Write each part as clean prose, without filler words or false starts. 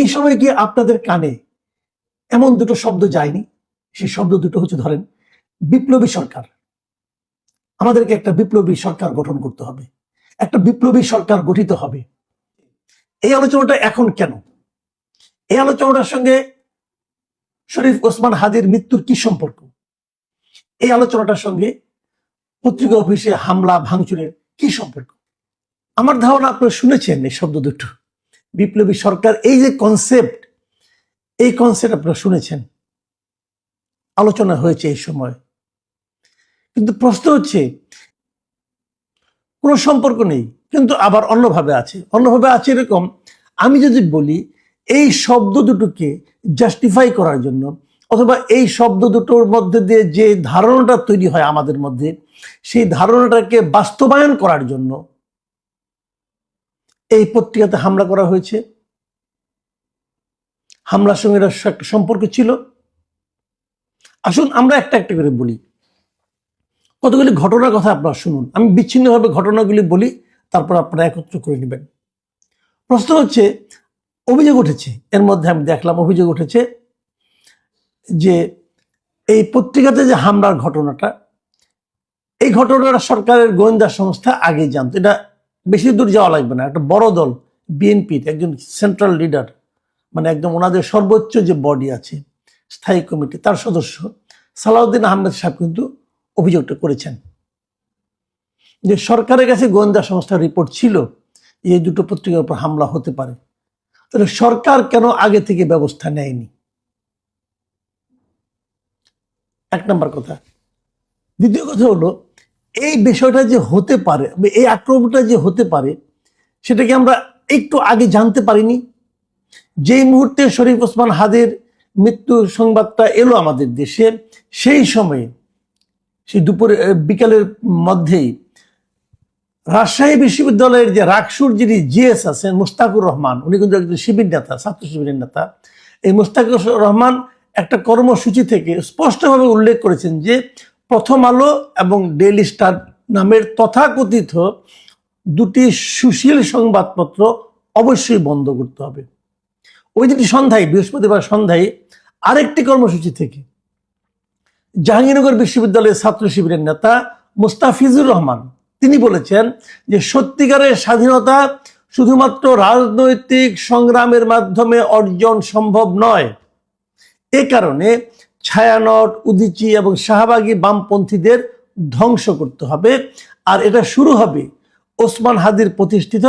এই সময় কি আপনাদের কানে এমন দুটো শব্দ যায়নি? সেই শব্দ দুটো হচ্ছে, ধরেন, বিপ্লবী সরকার। আমাদেরকে একটা বিপ্লবী সরকার গঠন করতে হবে, একটা বিপ্লবী সরকার গঠিত হবে। এই আলোচনাটা এখন কেন? এই আলোচনাটার সঙ্গে শরীফ ওসমান হাদির মৃত্যুর কি সম্পর্ক? এই আলোচনাটার সঙ্গে পত্রিকা অফিসে হামলা ভাঙচুরের কি সম্পর্ক? আমার ধারণা আপনারা শুনেছেন এই শব্দ দুটো, বিপ্লবী সরকার। এই যে কনসেপ্ট, এই কনসেপ্ট আপনারা শুনেছেন, আলোচনা হয়েছে এই সময়। কিন্তু প্রশ্ন হচ্ছে, কোনো সম্পর্ক নেই, কিন্তু আবার অন্যভাবে আছে। অন্যভাবে আছে এরকম, আমি যদি বলি এই শব্দ দুটোকে জাস্টিফাই করার জন্য, অথবা এই শব্দ দুটোর মধ্যে দিয়ে যে ধারণাটা তৈরি হয় আমাদের মধ্যে, সেই ধারণাটাকে বাস্তবায়ন করার জন্য এই পত্রিকাতে হামলা করা হয়েছে। হামলার সঙ্গে একটা সম্পর্ক ছিল। আসুন আমরা একটা একটা করে বলি, কতগুলি ঘটনার কথা আপনারা শুনুন। আমি বিচ্ছিন্নভাবে ঘটনাগুলি বলি, তারপর আপনারা একত্র করে নেবেন। প্রশ্ন হচ্ছে, অভিযোগ উঠেছে, এর মধ্যে আমি দেখলাম অভিযোগ উঠেছে যে এই পত্রিকাতে যে হামলার ঘটনাটা, এই ঘটনাটা সরকারের গোয়েন্দা সংস্থা আগে জানতো। এটা বেশি দূর যাওয়া লাগবে না, একটা বড় দল, বিএনপির একজন সেন্ট্রাল লিডার, মানে একদম ওনাদের সর্বোচ্চ যে বডি আছে, স্থায়ী কমিটি, তার সদস্য সালাউদ্দিন আহমেদ সাহেব কিন্তু অভিযোগটা করেছেন যে সরকারের কাছে গোয়েন্দা সংস্থার রিপোর্ট ছিল এই দুটো পত্রিকার উপর হামলা হতে পারে। তাহলে সরকার কেন আগে থেকে ব্যবস্থা নেয়নি? এক নম্বর কথা। দ্বিতীয় কথা হলো, এই বিষয়টা যে হতে পারে, এই আক্রমণটা যে হতে পারে, সেটাকে আমরা একটু আগে জানতে পারিনি? যেই মুহূর্তে শরীফ ওসমান হাদির মৃত্যুর সংবাদটা এলো আমাদের দেশে, সেই সময়ে, সেই দুপুরে বিকালের মধ্যেই রাজশাহী বিশ্ববিদ্যালয়ের যে রাকসুর যিনি জিএস আছেন মুস্তাকুর রহমান, উনি কিন্তু একজন শিবির নেতা, ছাত্র শিবিরের নেতা। এই মুস্তাকুর রহমান একটা কর্মসূচি থেকে স্পষ্টভাবে উল্লেখ করেছেন যে প্রথম আলো এবং ডেইলি স্টার নামের তথাকথিত দুটি সুশীল সংবাদপত্র অবশ্যই বন্ধ করতে হবে। ওই দিন সন্ধ্যায়, বৃহস্পতিবার সন্ধ্যায়, আরেকটি কর্মসূচি থেকে জাহাঙ্গীরনগর বিশ্ববিদ্যালয়ের ছাত্র শিবিরের নেতা মুস্তাফিজুর রহমান তিনি বলেছেন যে সত্যিকারের স্বাধীনতা শুধুমাত্র রাজনৈতিক সংগ্রামের মাধ্যমে অর্জন সম্ভব নয়। এ কারণে ছায়ানট, উদীচী এবং শাহবাগী বামপন্থীদের ধ্বংস করতে হবে, আর এটা শুরু হবে ওসমান হাদির প্রতিষ্ঠিত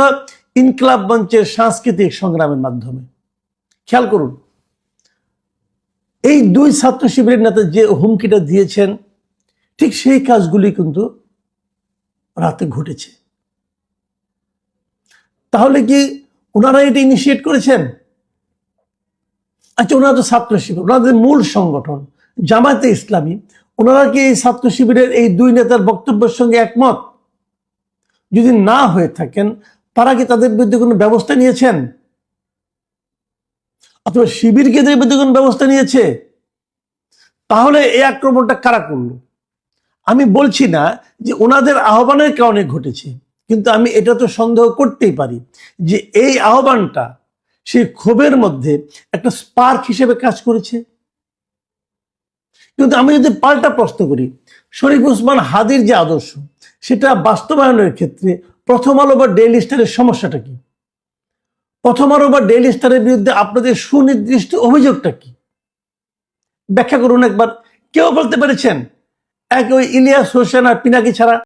ইনকিলাব মঞ্চের সাংস্কৃতিক সংগ্রামের মাধ্যমে। খেয়াল করুন, এই দুই ছাত্র শিবিরের নেতা যে হুমকিটা দিয়েছেন, ঠিক সেই কাজগুলি কিন্তু রাতে ঘটেছে। তাহলে কি ওনারা এটা ইনিশিয়েট করেছেন? আচ্ছা, ওনারা তো ছাত্র শিবির, ওনাদের মূল সংগঠন জামায়াতে ইসলামী, ওনারা কি এই ছাত্র শিবিরের এই দুই নেতার বক্তব্যের সঙ্গে একমত? যদি না হয়ে থাকেন, তারা কি তাদের বিরুদ্ধে কোনো ব্যবস্থা নিয়েছেন? অথবা শিবিরকে এদের বিরুদ্ধে কোনো ব্যবস্থা নিয়েছে? তাহলে এই আক্রমণটা কারা করলো? আমি বলছি না যে ওনাদের আহ্বানের কারণে ঘটেছে, কিন্তু আমি এটা তো সন্দেহ করতেই পারি যে এই আহ্বানটা সেই ক্ষোভের মধ্যে একটা স্পার্ক হিসেবে কাজ করেছে। কিন্তু আমি যদি পাল্টা প্রশ্ন করি, শরীফ ওসমান হাদির যে আদর্শ, সেটা বাস্তবায়নের ক্ষেত্রে প্রথম আলো বা ডেইলি স্টারের সমস্যাটা কি? প্রথম আলো বা ডেইলি স্টারের বিরুদ্ধে আপনাদের সুনির্দিষ্ট অভিযোগটা কি? ব্যাখ্যা করুন একবার। কেউ বলতে পেরেছেন? এক ওই ইলিয়াস হোসেন আর পিনাকি ছাড়া।